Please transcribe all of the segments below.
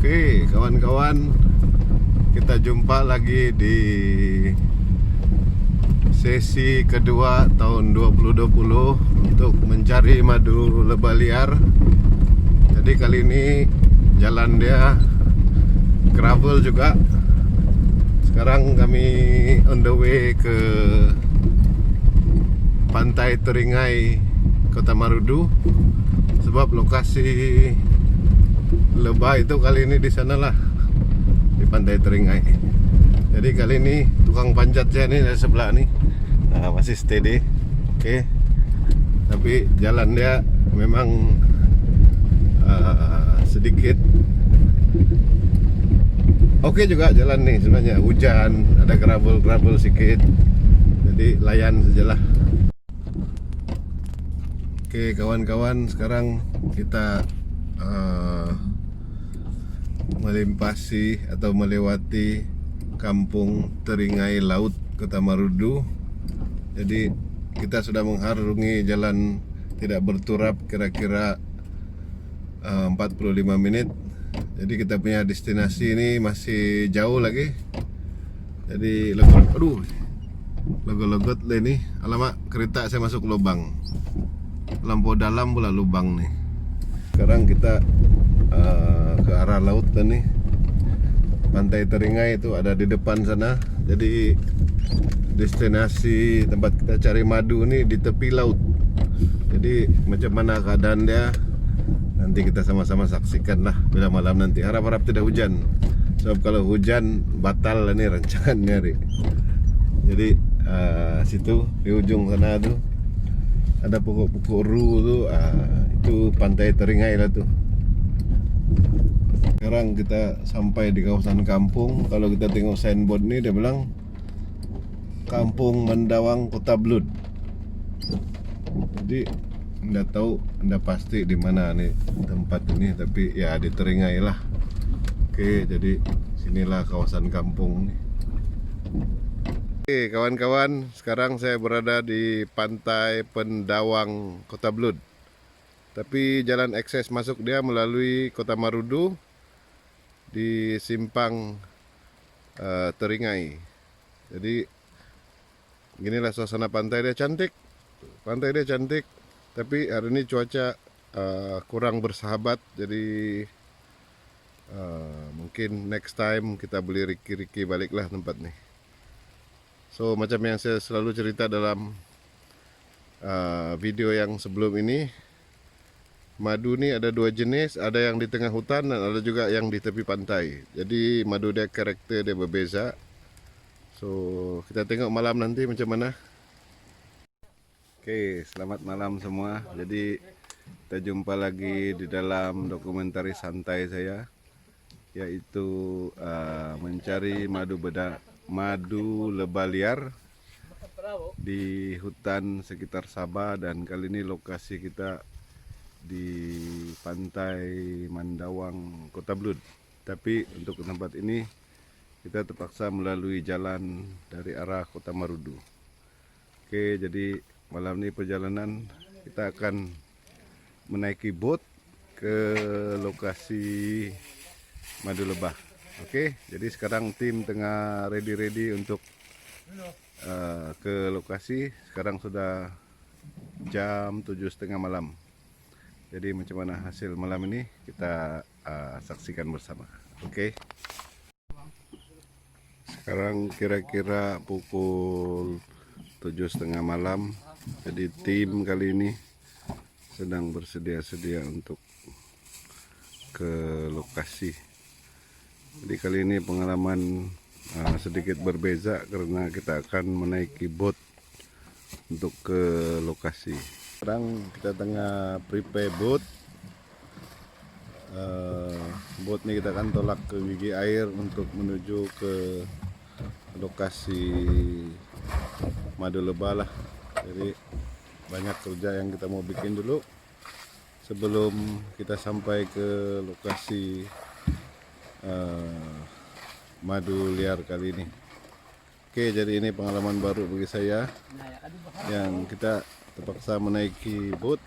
Oke, kawan-kawan, kita jumpa lagi di sesi kedua tahun 2020 untuk mencari madu lebah liar. Jadi kali ini jalan dia gravel juga. Sekarang kami on the way ke Pantai Teringai, Kota Marudu. Sebab lokasi lebah itu kali ini di sanalah, di Pantai Teringai. Jadi kali ini tukang panjat saya nih dari sebelah nih, masih steady, oke. Tapi jalan dia memang sedikit oke juga jalan nih sebenarnya. Hujan, ada gravel sedikit, jadi layan sajalah. Oke kawan-kawan, sekarang kita melimpasi atau melewati Kampung Teringai Laut, Kota Marudu. Jadi kita sudah mengharungi jalan tidak berturap kira-kira 45 menit. Jadi kita punya destinasi ini masih jauh lagi. Jadi logot ini, alamak, kereta saya masuk lubang. Lampu dalam pula lubang nih. Sekarang kita ke arah laut nih. Pantai Teringai itu ada di depan sana. Jadi destinasi tempat kita cari madu nih di tepi laut. Jadi macam mana keadaan dia, nanti kita sama-sama saksikan lah bila malam nanti. Harap-harap tidak hujan. Sebab kalau hujan batal nih rancangannya nih. Jadi situ di ujung sana tuh ada pokok-pokok ru tuh, itu Pantai Teringai lah tuh. Sekarang kita sampai di kawasan kampung. Kalau kita tengok signboard nih, dia bilang Kampung Mendawang, Kota Blud. Jadi nggak tahu, nggak pasti di mana nih tempat ini, tapi ya di Teringai lah. Oke, jadi sinilah kawasan kampung nih. Oke kawan-kawan, sekarang saya berada di Pantai Pendawang, Kota Blud. Tapi jalan akses masuk dia melalui Kota Marudu di simpang Teringai. Jadi ginilah suasana pantai dia, cantik. Pantai dia cantik, tapi hari ini cuaca kurang bersahabat. Jadi mungkin next time kita beli riki-riki baliklah tempat nih. So macam yang saya selalu cerita dalam video yang sebelum ini, madu ini ada dua jenis, ada yang di tengah hutan dan ada juga yang di tepi pantai. Jadi madu dia karakter dia berbeza. So kita tengok malam nanti macam mana. Oke, selamat malam semua. Jadi kita jumpa lagi di dalam dokumentaris santai saya, yaitu mencari madu lebah liar di hutan sekitar Sabah. Dan kali ini lokasi kita di Pantai Mandawang, Kota Blud. Tapi untuk tempat ini kita terpaksa melalui jalan dari arah Kota Marudu. Oke, jadi malam ini perjalanan kita akan menaiki boat ke lokasi madu lebah. Oke, jadi sekarang tim tengah ready untuk ke lokasi. Sekarang sudah jam 7:30 malam. Jadi macam mana hasil malam ini kita saksikan bersama. Oke. Sekarang kira-kira pukul 7:30 malam. Jadi tim kali ini sedang bersedia-sedia untuk ke lokasi. Jadi kali ini pengalaman sedikit berbeza karena kita akan menaiki boat untuk ke lokasi. Sekarang kita tengah prepare boat. Boat ini kita akan tolak ke gigi air untuk menuju ke lokasi madu lebah lah. Jadi banyak kerja yang kita mau bikin dulu sebelum kita sampai ke lokasi madu liar kali ini. Oke, jadi ini pengalaman baru bagi saya yang kita terpaksa menaiki boat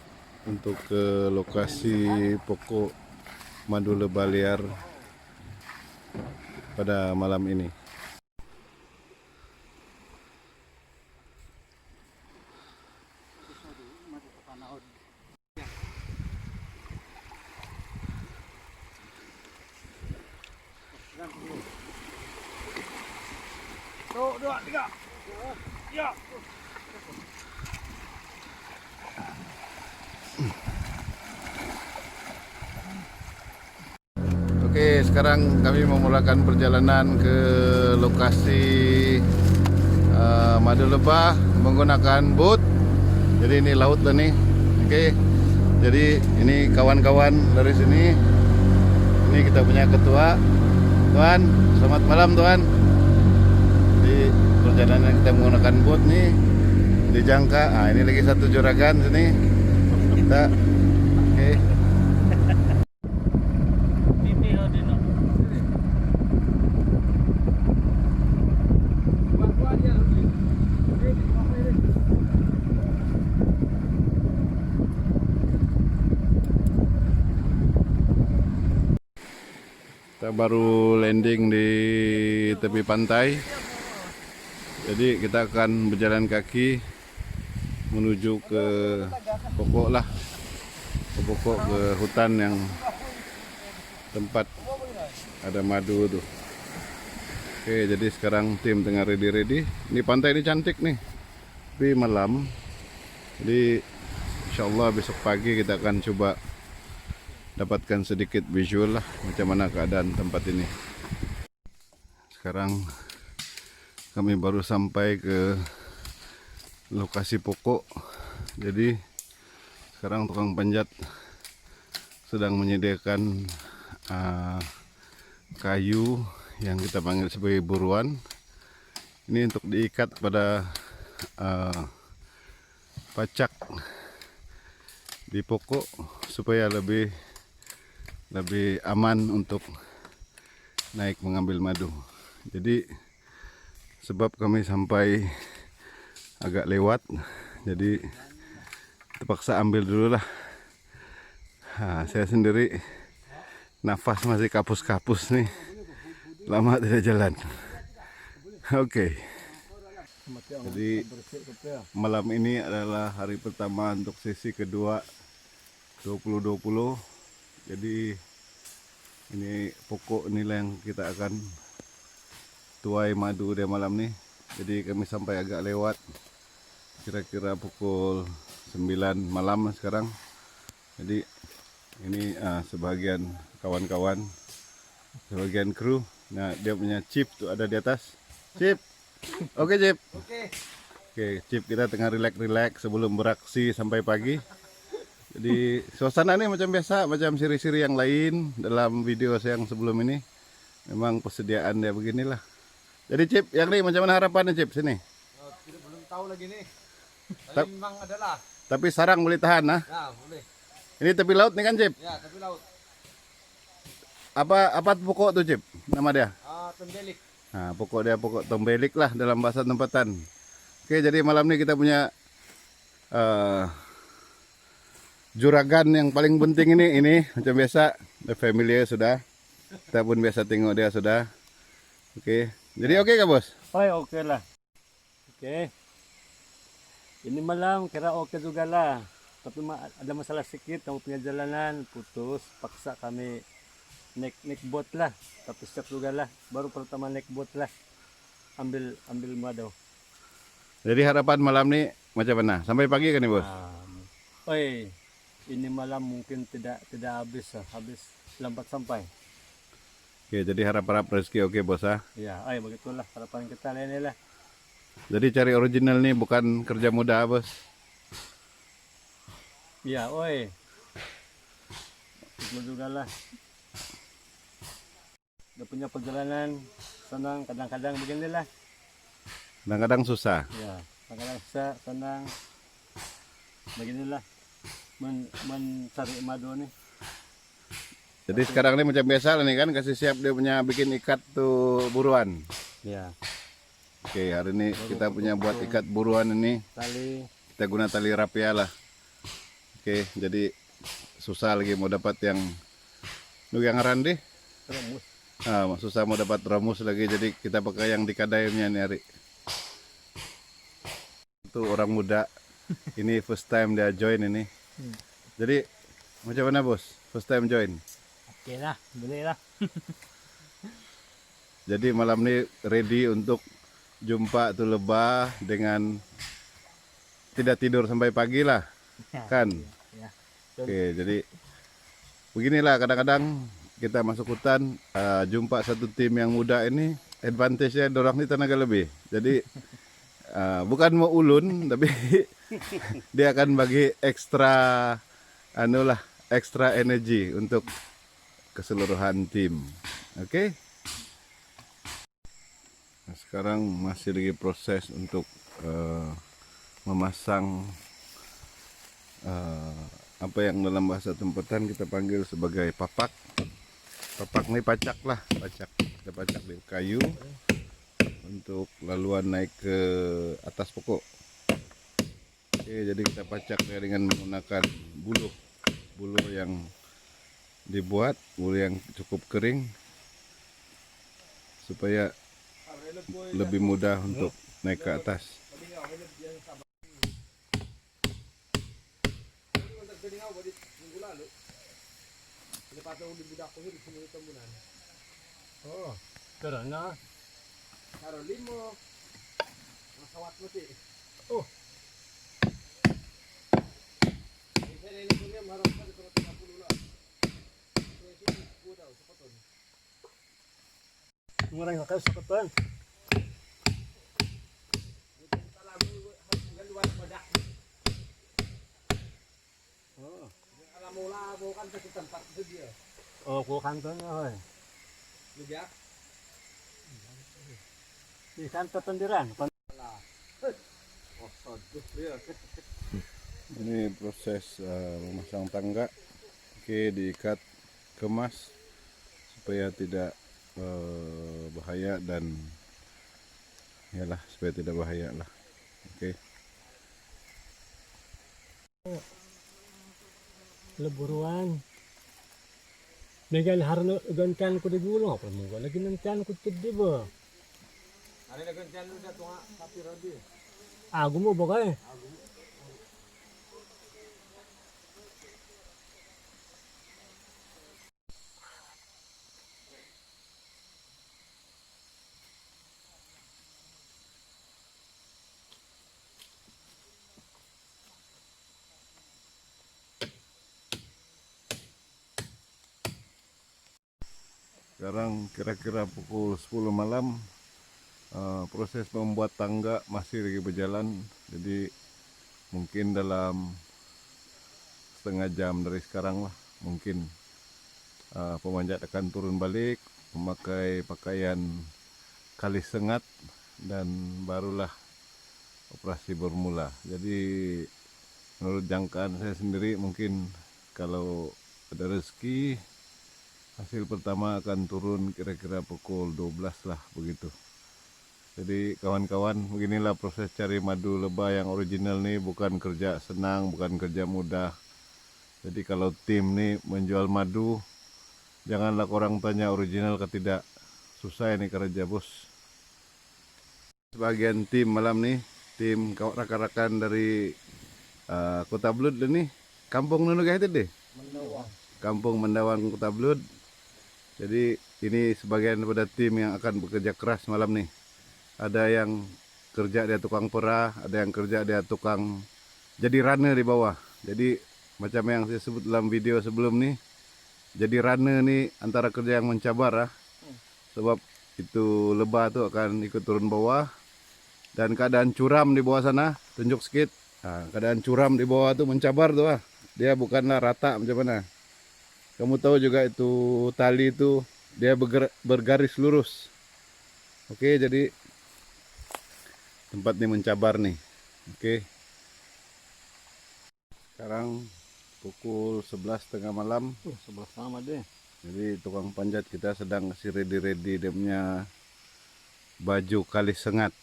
untuk ke lokasi pokok madu lebah liar pada malam ini. Dua, tiga. Ya. Oke, sekarang kami memulakan perjalanan ke lokasi Madu Lebah menggunakan boat. Jadi ini laut lah nih. Oke, jadi ini kawan-kawan dari sini. Ini kita punya ketua. Tuan, selamat malam Tuan. Di perjalanan kita menggunakan boat nih di Jangka. Ah, ini lagi satu juragan sini. Kita, oke. Kita baru landing di tepi pantai. Jadi kita akan berjalan kaki menuju ke pokok lah, ke pokok, ke hutan yang tempat ada madu tuh. Oke, jadi sekarang tim tengah ready. Ini pantai ini cantik nih, tapi malam. Jadi insya Allah besok pagi kita akan coba dapatkan sedikit visual lah macam mana keadaan tempat ini. Sekarang kami baru sampai ke lokasi pokok. Jadi sekarang tukang panjat sedang menyediakan kayu yang kita panggil sebagai buruan. Ini untuk diikat pada pacak di pokok supaya lebih aman untuk naik mengambil madu. Jadi sebab kami sampai agak lewat, jadi terpaksa ambil dulu lah. Saya sendiri nafas masih kapus-kapus nih, lama tidak jalan. Oke. Jadi malam ini adalah hari pertama untuk sesi kedua 2020. Jadi ini pokok inilah yang kita akan tuai madu di malam nih. Jadi kami sampai agak lewat, kira-kira pukul 9 malam sekarang. Jadi ini sebagian kawan-kawan, sebagian kru. Nah, dia punya chip tuh ada di atas. Chip. Oke, Chip. Oke, Chip, kita tengah rileks sebelum beraksi sampai pagi. Jadi suasana ini macam biasa, macam siri-siri yang lain dalam video saya yang sebelum ini. Memang persediaan dia beginilah. Jadi Cip, yang ini macam mana harapannya Cip sini? Belum tahu lagi nih. Tapi memang adalah. Tapi sarang boleh tahan nah? Ya, boleh. Ini tepi laut nih kan Cip? Ya, tepi laut. Apa pokok tuh Cip? Nama dia? Tembelik. Nah, pokok dia pokok tembelik lah dalam bahasa tempatan. Oke, jadi malam ini kita punya juragan yang paling penting ini macam biasa, the family sudah. Kita pun biasa tengok dia sudah. Oke. Jadi oke kah bos? Oke lah. Oke. Ini malam kira oke juga lah. Tapi ada masalah sedikit, kamu punya jalanan putus, paksa kami naik boat lah. Tapi siap juga lah. Baru pertama naik boat lah. Ambil madu. Jadi harapan malam ini macam mana? Sampai pagi kan nih bos? Ini malam mungkin tidak habis lambat sampai. Oke, jadi harap-harap rezeki oke bos ah. Ya, begitulah harapan kita ini lah. Jadi cari original nih bukan kerja mudah bos. Ya, itu juga lah. Udah punya perjalanan senang, kadang-kadang beginilah. Kadang-kadang susah. Ya, kadang-kadang susah, senang. Beginilah. Mencari madu nih. Jadi sekarang ini macam biasa lah nih kan, kasih siap dia punya bikin ikat tuh buruan. Ya. Oke, hari ini kita punya buat ikat buruan ini. Tali. Kita guna tali rapia lah. Oke, jadi susah lagi mau dapat yang lu yang ngaran deh. susah mau dapat ramus lagi, jadi kita pakai yang di kadayamnya nih Ari. Itu orang muda, ini first time dia join ini. Jadi macam mana bos? First time join. Oke lah, boleh lah. Jadi malam ini ready untuk jumpa tuh lebah dengan tidak tidur sampai pagi lah, kan? Ya. Oke, jadi beginilah kadang-kadang kita masuk hutan, jumpa satu tim yang muda ini, advantage-nya dorang ini tenaga lebih. Jadi bukan mau ulun, tapi dia akan bagi ekstra, ekstra energi untuk keseluruhan tim. Oke? Nah, sekarang masih lagi proses untuk memasang apa yang dalam bahasa tempatan kita panggil sebagai papak. Papak ini pacak lah, pacak. Kita pacak di kayu untuk laluan naik ke atas pokok. Oke, jadi kita pacak dengan menggunakan buluh yang dibuat, buluh yang cukup kering supaya lebih mudah untuk naik ke atas. Oh, karena Karo limo. Masawat mo ti. oh, Isa na ini punya marap ka dito 30 lang. Kasi ko daw sa paton. murah nga kayo sa kapan. Galuan madak. Oh, Alam mo la mo kan sa tempat dia. oh, kukan ko na hoy. Lugyak. Di kanto tendiran. Oh, sod. Dia. Ini proses memasang tangga. Oke, diikat, kemas supaya tidak bahaya dan yalah supaya tidak bahaya lah. Oke. Leburuan. Megan harno gankan ko di gulo apa mo lagi nang kan ko tiddi ba. Ari na ganyan lu dato nga sapi rodi. Ago mo ba kay? Sekarang kira-kira pukul 10 malam. Proses membuat tangga masih lagi berjalan. Jadi mungkin dalam setengah jam dari sekarang lah mungkin pemanjat akan turun balik memakai pakaian kali sengat dan barulah operasi bermula. Jadi menurut jangkaan saya sendiri mungkin kalau ada rezeki hasil pertama akan turun kira-kira pukul 12 lah begitu. Jadi kawan-kawan, beginilah proses cari madu lebah yang original nih, bukan kerja senang, bukan kerja mudah. Jadi kalau tim nih menjual madu, janganlah orang tanya original ke tidak. Susah ini kerja bos. Sebagian tim malam nih, tim rakan-rakan dari Kota Blud nih, kampung Nunu itu deh. Kampung Mendawang Kota Blud. Jadi ini sebagian daripada tim yang akan bekerja keras malam nih. Ada yang kerja dia tukang perah, ada yang kerja dia tukang jadi runner di bawah. Jadi macam yang saya sebut dalam video sebelum nih, jadi runner nih antara kerja yang mencabar sebab itu lebah tuh akan ikut turun bawah dan keadaan curam di bawah sana, tunjuk sedikit. Nah, keadaan curam di bawah tuh mencabar tuh dia bukanlah rata macam mana. Kamu tahu juga itu tali itu dia bergaris lurus. Oke, jadi tempat ini mencabar nih. Oke. Sekarang pukul 11.30 malam. 11 sama deh. Jadi tukang panjat kita sedang kasih ready dia punya baju kali sengat.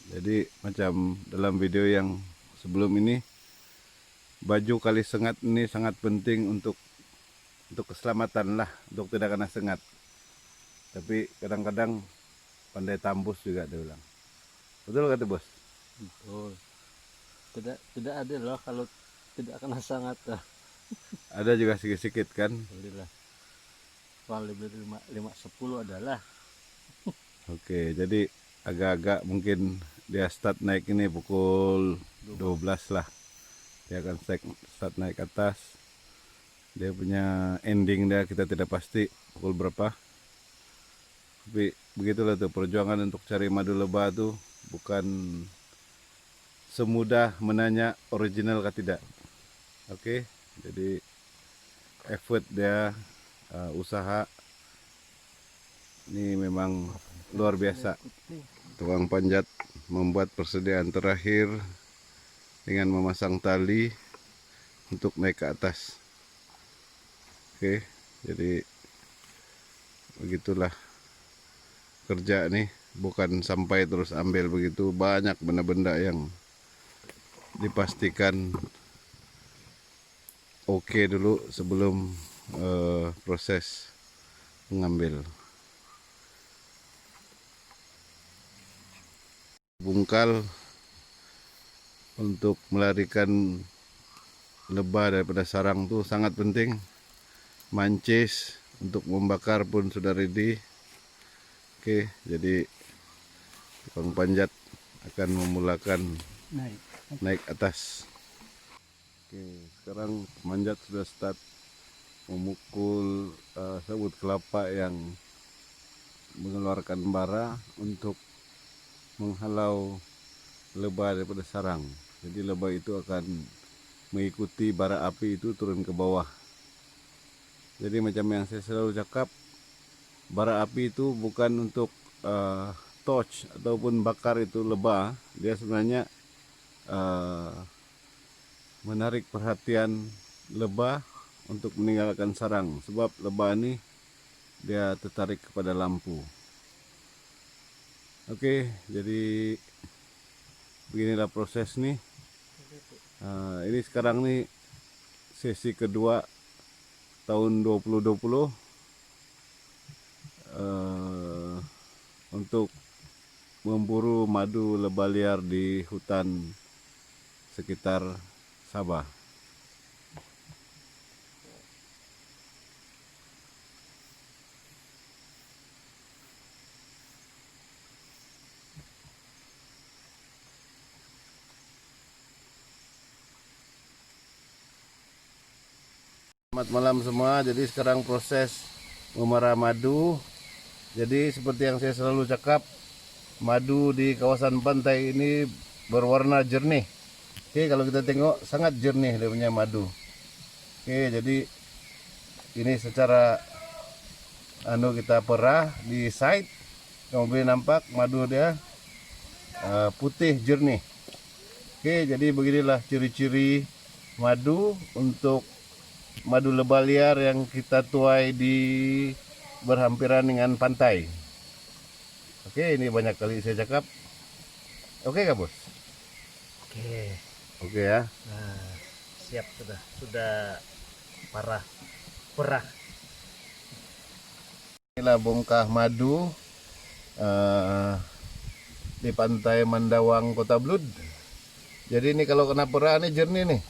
Jadi macam dalam video yang sebelum ini, baju kali sengat ini sangat penting untuk keselamatan lah, untuk tidak kena sengat. Tapi kadang-kadang pandai tambus juga dia bilang. Betul kata bos? Betul. Tidak ada loh kalau tidak kena sangat. Ada juga sedikit-sedikit kan? Alhamdulillah. Paling lebih 5-10 adalah. Oke, jadi agak-agak mungkin dia start naik ini pukul 12 lah. Dia akan start naik ke atas. Dia punya ending dia kita tidak pasti pukul berapa. Tapi begitulah tuh perjuangan untuk cari madu lebah tuh bukan semudah menanya original kah tidak. Oke, jadi effort dia usaha ini memang luar biasa. Tukang panjat membuat persediaan terakhir dengan memasang tali untuk naik ke atas. Oke, jadi begitulah kerja nih, bukan sampai terus ambil begitu, banyak benda-benda yang dipastikan oke dulu sebelum proses mengambil. Bungkal untuk melarikan lebah daripada sarang tuh sangat penting. Mancis untuk membakar pun sudah ready. Oke, jadi tukang panjat akan memulakan naik atas. Oke, sekarang manjat sudah start memukul sabut kelapa yang mengeluarkan bara untuk menghalau lebah daripada sarang. Jadi lebah itu akan mengikuti bara api itu turun ke bawah. Jadi macam yang saya selalu cakap, bara api itu bukan untuk torch ataupun bakar itu lebah. Dia sebenarnya menarik perhatian lebah untuk meninggalkan sarang. Sebab lebah ini dia tertarik kepada lampu. Oke, jadi beginilah proses nih. Ini sekarang nih sesi kedua tahun 2020 untuk memburu madu lebah liar di hutan sekitar Sabah. Selamat malam semua. Jadi sekarang proses memerah madu. Jadi seperti yang saya selalu cakap, madu di kawasan pantai ini berwarna jernih. Oke, kalau kita tengok sangat jernih dia punya madu. Oke, jadi ini secara kita perah di side, kamu boleh nampak madu dia putih jernih. Oke, jadi beginilah ciri-ciri madu untuk madu lebah liar yang kita tuai di berhampiran dengan pantai. Oke, ini banyak kali saya cakap. Oke kah bos? Oke. Oke ya. Nah, siap sudah perah. Inilah bongkah madu di pantai Mandawang, Kota Blud. Jadi ini kalau kena perah ini jernih nih.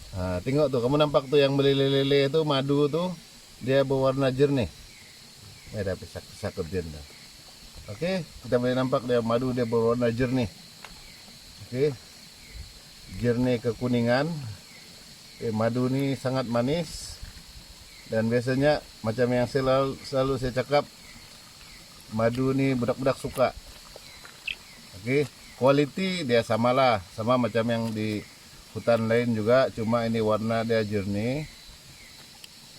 Nah, tengok tuh, kamu nampak tuh yang meleleh-leleh itu madu tuh dia berwarna jernih. Ada pisak-pisak dia. Oke, kita boleh nampak dia madu dia berwarna jernih. Oke, jernih kekuningan. Madu ini sangat manis dan biasanya macam yang selalu saya cakap, madu ini budak-budak suka. Oke, quality dia sama macam yang di hutan lain juga, cuma ini warna dia jernih.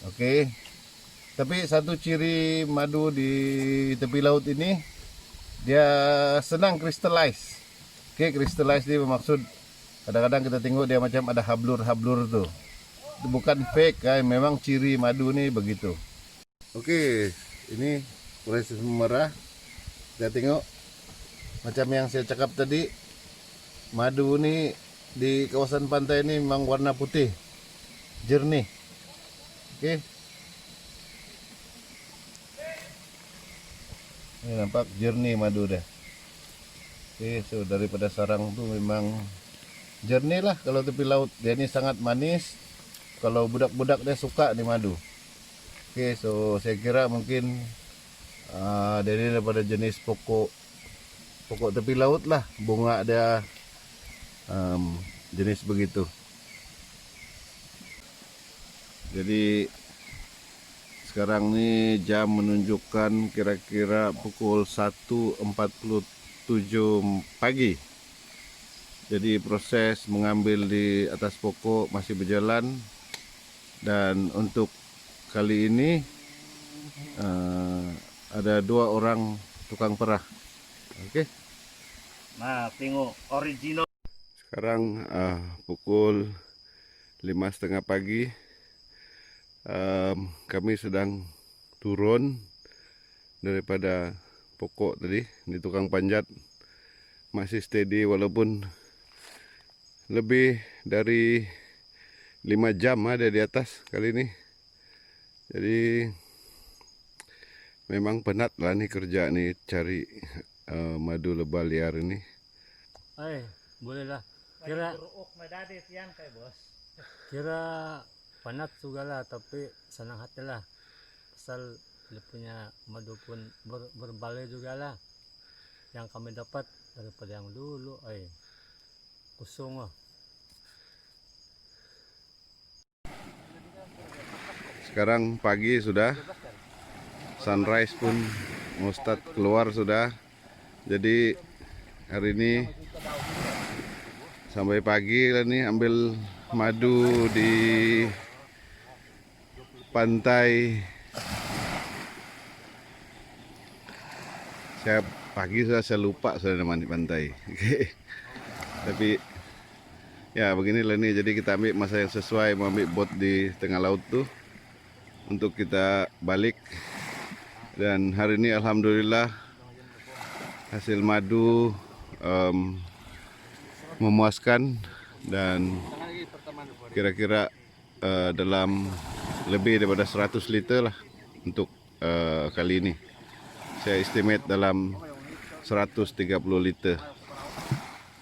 Oke, tapi satu ciri madu di tepi laut ini, dia senang crystallize. Oke, crystallize ini bermaksud kadang-kadang kita tengok dia macam ada hablur-hablur tuh. Itu bukan fake, memang ciri madu nih begitu. Oke, ini proses memerah. Kita tengok macam yang saya cakap tadi, madu ini di kawasan pantai ini memang warna putih, jernih. Oke. Ini nampak jernih madu deh. Oke, so daripada sarang tuh memang jernih lah kalau tepi laut. Dia ini sangat manis. Kalau budak-budak dia suka nih madu. Oke, so saya kira mungkin dia ini daripada jenis pokok tepi laut lah. Bunga dia jenis begitu. Jadi sekarang nih jam menunjukkan kira-kira pukul 1.47 pagi. Jadi proses mengambil di atas pokok masih berjalan. Dan untuk kali ini ada 2 orang tukang perah. Oke. Nah, tengok original. Sekarang pukul 5.30 pagi. Kami sedang turun daripada pokok tadi. Ini tukang panjat masih steady walaupun lebih dari 5 jam ada di atas kali ini. Jadi memang penat lah nih kerja nih cari madu lebah liar ini. Ay, boleh lah. Kira kira panat juga lah, tapi senang hati lah. Asal dia punya madu pun berbaloi juga lah. Yang kami dapat daripada yang dulu, kusung lah. Sekarang pagi sudah, sunrise pun mau start keluar sudah. Jadi hari ini sampai pagi lah nih ambil madu di pantai. Saya pagi sudah saya lupa sudah nama di pantai. Tapi ya beginilah nih, jadi kita ambil masa yang sesuai, mau ambil bot di tengah laut tuh untuk kita balik. Dan hari ini alhamdulillah hasil madu memuaskan dan kira-kira dalam lebih daripada 100 liter lah untuk kali ini. Saya estimate dalam 130 liter.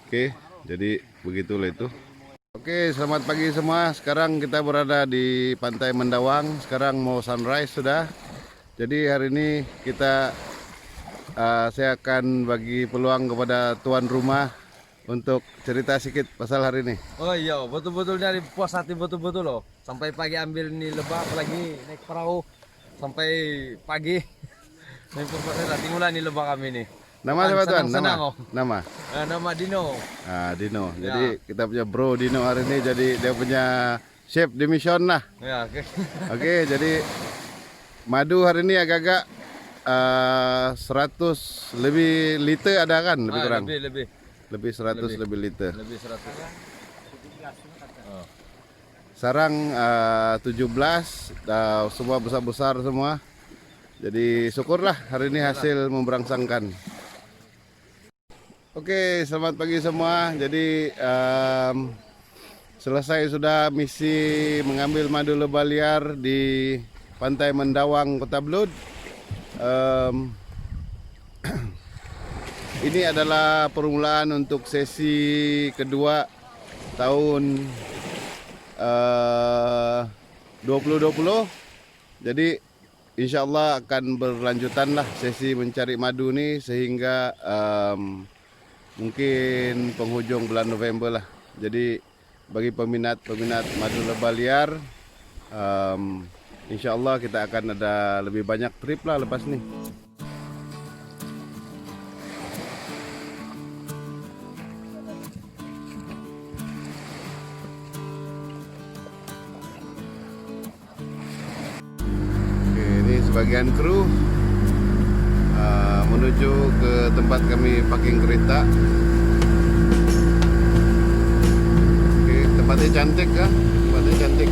Oke, jadi begitulah itu. Oke, selamat pagi semua. Sekarang kita berada di Pantai Mendawang. Sekarang mau sunrise sudah. Jadi hari ini saya akan bagi peluang kepada tuan rumah untuk cerita sedikit pasal hari ini. Oh iya, betul-betul dari puas hati betul-betul loh. Sampai pagi ambil nih lebah, apalagi naik perahu sampai pagi. Naik perahu mulai nih lebah kami nih. Nama siapa tuan? Nama? Nama Dino. Dino. Jadi kita punya bro Dino hari ini, jadi dia punya chef di mission lah. Ya, oke. Oke, jadi madu hari ini agak-agak 100 lebih liter ada kan, lebih kurang. Lebih 100 lebih liter. Lebih 100. Sarang 17, semua besar-besar semua. Jadi syukurlah hari ini hasil memberangsangkan. Oke, selamat pagi semua. Jadi selesai sudah misi mengambil madu lebah liar di Pantai Mendawang, Kota Blud. Ini adalah permulaan untuk sesi kedua tahun 2020. Jadi insya Allah akan berlanjutan lah sesi mencari madu nih sehingga mungkin penghujung bulan November lah. Jadi bagi peminat madu lebah liar, insya Allah kita akan ada lebih banyak trip lah lepas nih. Sebagian kru menuju ke tempat kami parking kereta. Oke, tempatnya cantik kah? Tempatnya cantik.